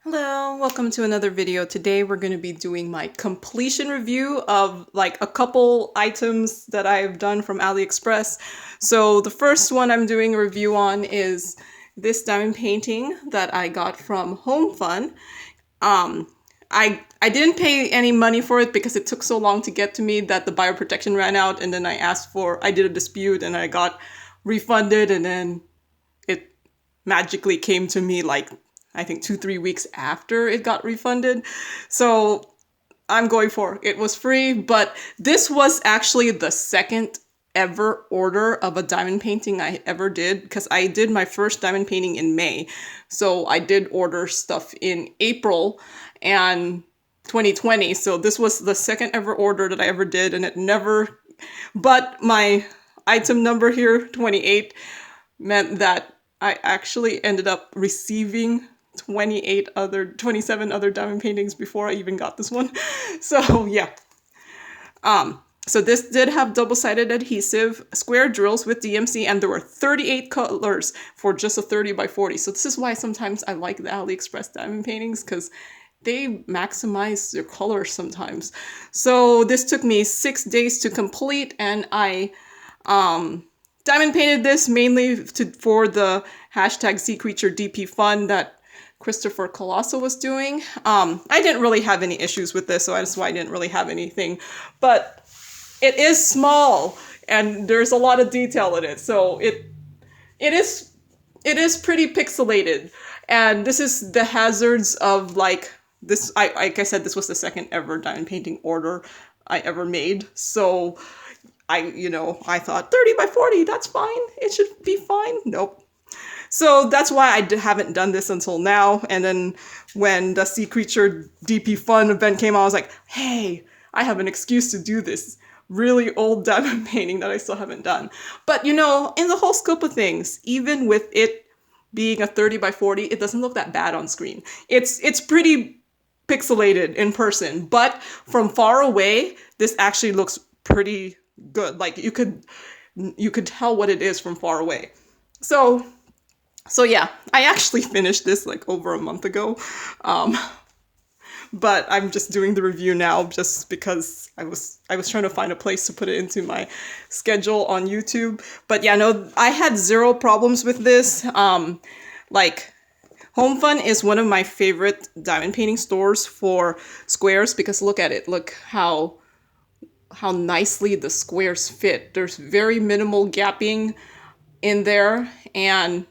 Hello, welcome to another video. Today we're going to be doing my completion review of like a couple items that I've done from AliExpress. So the first one I'm doing a review on is this diamond painting that I got from Homefun. Um, I didn't pay any money for it because it took so long to get to me that the buyer protection ran out, and then I did a dispute and I got refunded, and then it magically came to me like I think 2-3 weeks after it got refunded. So I'm going for it. It was free, but this was actually the second ever order of a diamond painting I ever did, because I did my first diamond painting in May. So I did order stuff in April and 2020. So this was the second ever order that I ever did, and it never, but my item number here, 28, meant that I actually ended up receiving 27 other diamond paintings before I even got this one. So yeah. So this did have double-sided adhesive, square drills with DMC, and there were 38 colors for just a 30 by 40. So this is why sometimes I like the AliExpress diamond paintings, because they maximize their colors sometimes. So this took me 6 days to complete, and I diamond painted this mainly for the hashtag Sea Creature DP Fun that Christopher Colosso was doing. I didn't really have any issues with this, so that's why I didn't really have anything. But it is small, and there's a lot of detail in it, so it is pretty pixelated. And this is the hazards of like this. Like I said, this was the second ever diamond painting order I ever made. So I thought 30 by 40, that's fine. It should be fine. Nope. So that's why I haven't done this until now. And then when the Sea Creature DP Fun event came out, I was like, hey, I have an excuse to do this really old diamond painting that I still haven't done. But in the whole scope of things, even with it being a 30 by 40, it doesn't look that bad on screen. It's pretty pixelated in person, but from far away, this actually looks pretty good. Like you could tell what it is from far away. So yeah, I actually finished this like over a month ago, but I'm just doing the review now just because I was trying to find a place to put it into my schedule on YouTube. But yeah, no, I had zero problems with this. Like Homefun is one of my favorite diamond painting stores for squares, because look at it. Look how nicely the squares fit. There's very minimal gapping in there, and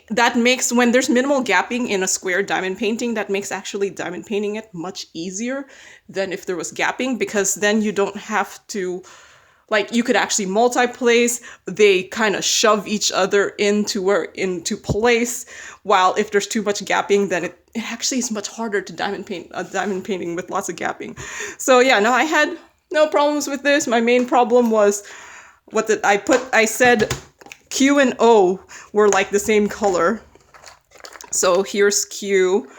that makes, when there's minimal gapping in a square diamond painting, that makes actually diamond painting it much easier than if there was gapping, because then you don't have to, like, you could actually multi-place. They kind of shove each other into place, while if there's too much gapping, then it actually is much harder to diamond paint a diamond painting with lots of gapping. So yeah, no, I had no problems with this. My main problem was I said Q and O were like the same color. So here's Q.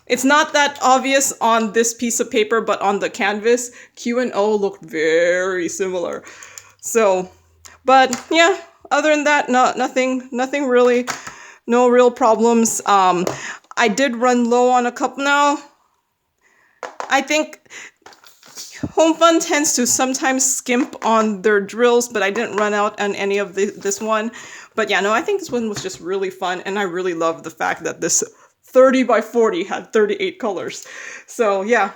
It's not that obvious on this piece of paper, but on the canvas, Q and O looked very similar. So, but yeah, other than that, nothing really, no real problems. I did run low on a couple now. I think Homefun tends to sometimes skimp on their drills, but I didn't run out on any of this one. But yeah, no, I think this one was just really fun, and I really love the fact that this 30 by 40 had 38 colors. So yeah,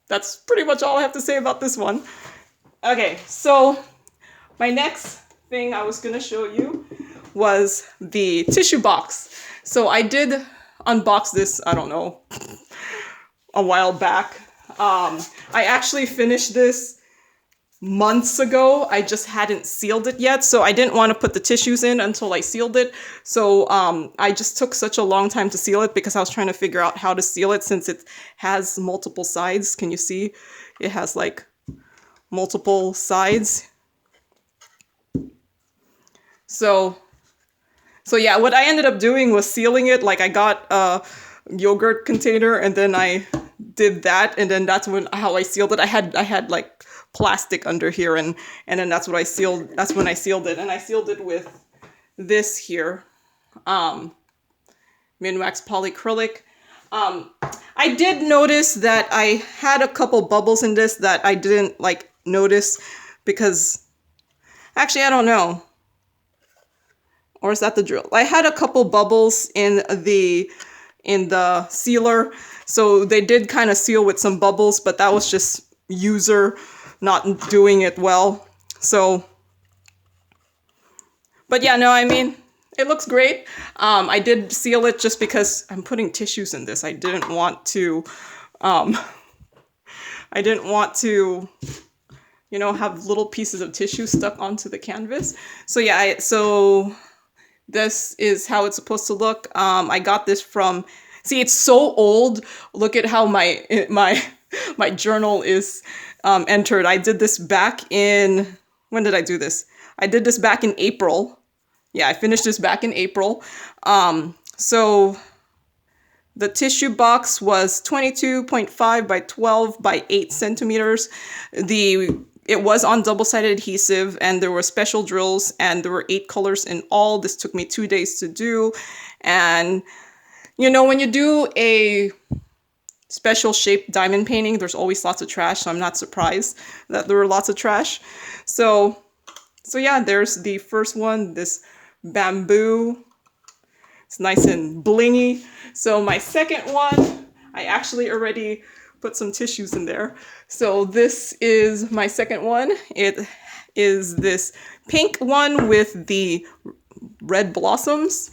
that's pretty much all I have to say about this one. Okay, so my next thing I was going to show you was the tissue box. So I did unbox this, I don't know, a while back. I actually finished this months ago. I just hadn't sealed it yet, so I didn't want to put the tissues in until I sealed it. So I just took such a long time to seal it because I was trying to figure out how to seal it, since it has multiple sides. Can you see? It has like multiple sides. So yeah, what I ended up doing was sealing it. Like I got a yogurt container, and then I did that, and then that's how I sealed it. I had like plastic under here, and then that's when I sealed it, and I sealed it with this here. Minwax polyacrylic. I did notice that I had a couple bubbles in this that I didn't like notice because actually I don't know. Or is that the drill? I had a couple bubbles in the sealer, so they did kind of seal with some bubbles, but that was just user not doing it well. So, but yeah, no, I mean, it looks great. I did seal it just because I'm putting tissues in this. I didn't want to, you know, have little pieces of tissue stuck onto the canvas. So yeah, so this is how it's supposed to look. I got this from, see, it's so old. Look at how my journal is entered. I did this back in, when did I do this? I did this back in April. Yeah, I finished this back in April. So the tissue box was 22.5 by 12 by 8 centimeters. It was on double-sided adhesive, and there were special drills, and there were 8 colors in all. This took me 2 days to do. And, you know, when you do a special shaped diamond painting, there's always lots of trash, so I'm not surprised that there were lots of trash. So yeah, there's the first one, this bamboo. It's nice and blingy. So my second one, I actually already put some tissues in there. So this is my second one. It is this pink one with the red blossoms.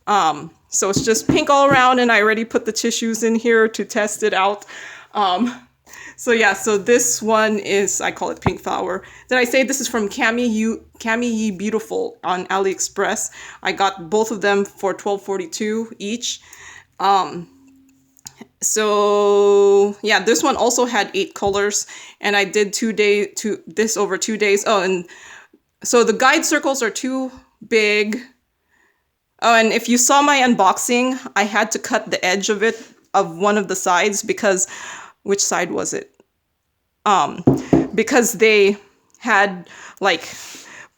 So it's just pink all around, and I already put the tissues in here to test it out. So yeah, so this one is, I call it Pink Flower. Did I say this is from Cami Ye Beautiful on AliExpress? I got both of them for $12.42 each. So yeah, this one also had 8 colors, and I did this over 2 days. Oh, and so the guide circles are too big. Oh, and if you saw my unboxing, I had to cut the edge of it, of one of the sides, because, which side was it? Because they had like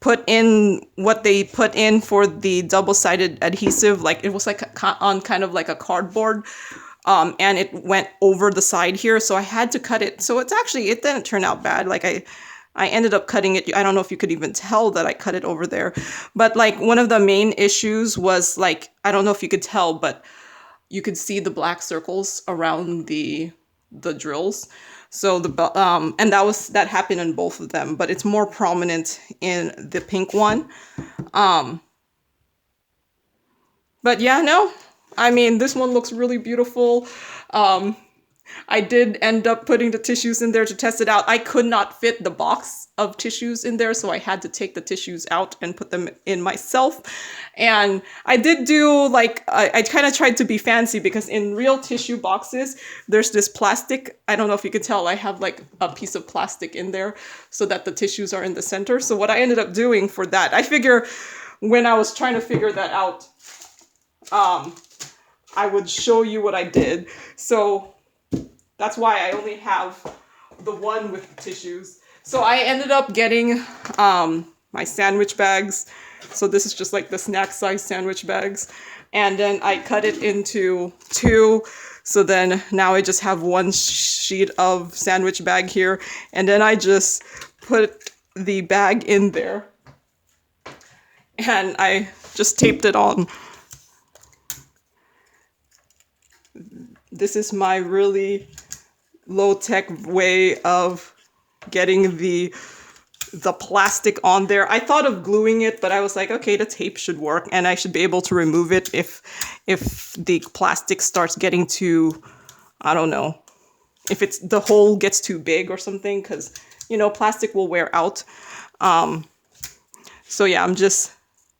put in what they put in for the double-sided adhesive, like it was like on kind of like a cardboard, and it went over the side here, so I had to cut it. So it's actually, it didn't turn out bad. Like I ended up cutting it. I don't know if you could even tell that I cut it over there. But like one of the main issues was like, I don't know if you could tell, but you could see the black circles around the drills. So and that happened in both of them, but it's more prominent in the pink one. But yeah, no, I mean, this one looks really beautiful. I did end up putting the tissues in there to test it out. I could not fit the box of tissues in there, so I had to take the tissues out and put them in myself. And I did do, like, I kind of tried to be fancy, because in real tissue boxes, there's this plastic. I don't know if you could tell, I have like a piece of plastic in there so that the tissues are in the center. So what I ended up doing for that, I figure when I was trying to figure that out, I would show you what I did. So that's why I only have the one with the tissues. So I ended up getting my sandwich bags. So this is just like the snack size sandwich bags. And then I cut it into 2. So then now I just have 1 sheet of sandwich bag here. And then I just put the bag in there. And I just taped it on. This is my really low-tech way of getting the plastic on there. I thought of gluing it, but I was like, okay, the tape should work, and I should be able to remove it if the plastic starts getting too, I don't know, if the hole gets too big or something, because, you know, plastic will wear out. So yeah, I'm just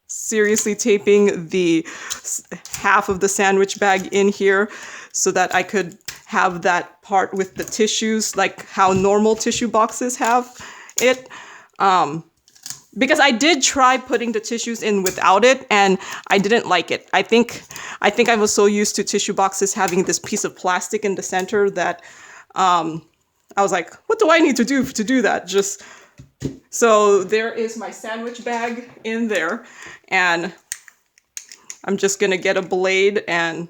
seriously taping the half of the sandwich bag in here so that I could have that part with the tissues, like how normal tissue boxes have it. Because I did try putting the tissues in without it, and I didn't like it. I think I was so used to tissue boxes having this piece of plastic in the center that I was like, what do I need to do that? So there is my sandwich bag in there, and I'm just gonna get a blade and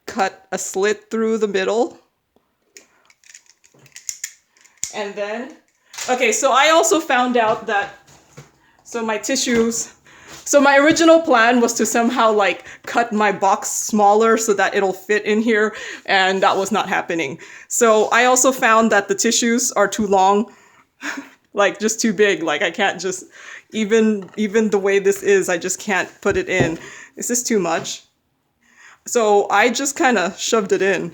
cut a slit through the middle. And then, okay, so I also found out that, so my tissues, so my original plan was to somehow like cut my box smaller so that it'll fit in here, and that was not happening. So I also found that the tissues are too long, like just too big. Like I can't just, even the way this is, I just can't put it in. Is this too much? So I just kind of shoved it in.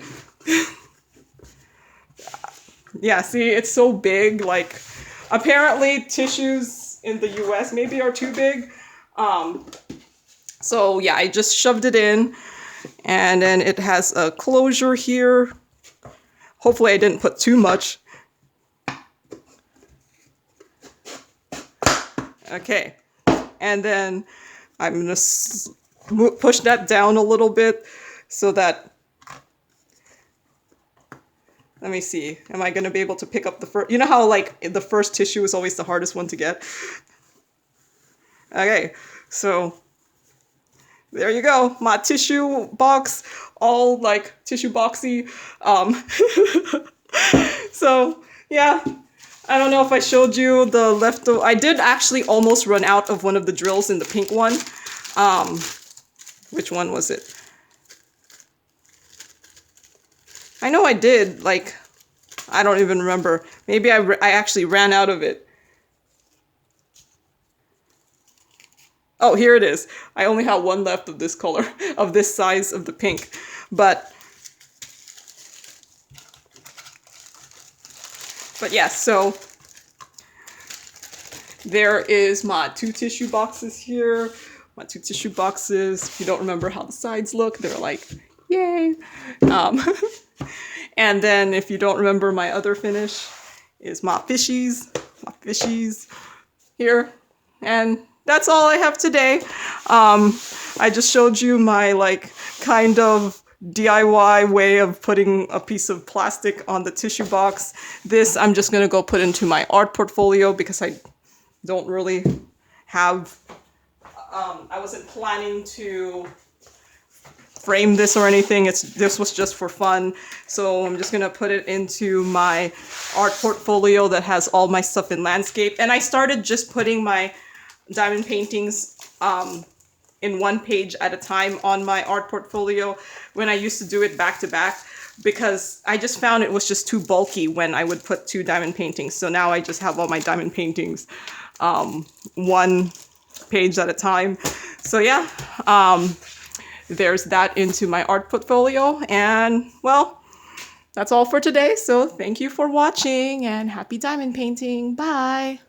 Yeah, see, it's so big. Like, apparently tissues in the US maybe are too big. So yeah, I just shoved it in, and then it has a closure here. Hopefully I didn't put too much. Okay, and then I'm gonna push that down a little bit so that, let me see, am I gonna be able to pick up the first, you know how like the first tissue is always the hardest one to get? Okay, so there you go, my tissue box, all like tissue boxy. So yeah, I don't know if I showed you the leftover. I did actually almost run out of one of the drills in the pink one. Which one was it? I know I did, like, I don't even remember. Maybe I actually ran out of it. Oh, here it is. I only have one left of this color, of this size of the pink. But yeah, so there is my 2 tissue boxes here. My 2 tissue boxes. If you don't remember how the sides look, they're like, yay. And then if you don't remember, my other finish is my fishies here. And that's all I have today. I just showed you my like kind of DIY way of putting a piece of plastic on the tissue box. This I'm just gonna go put into my art portfolio because I don't really have, I wasn't planning to frame this or anything. This was just for fun. So I'm just gonna put it into my art portfolio that has all my stuff in landscape. And I started just putting my diamond paintings in one page at a time on my art portfolio when I used to do it back to back, because I just found it was just too bulky when I would put 2 diamond paintings. So now I just have all my diamond paintings one page at a time. So yeah, there's that into my art portfolio. And well, that's all for today. So thank you for watching and happy diamond painting. Bye.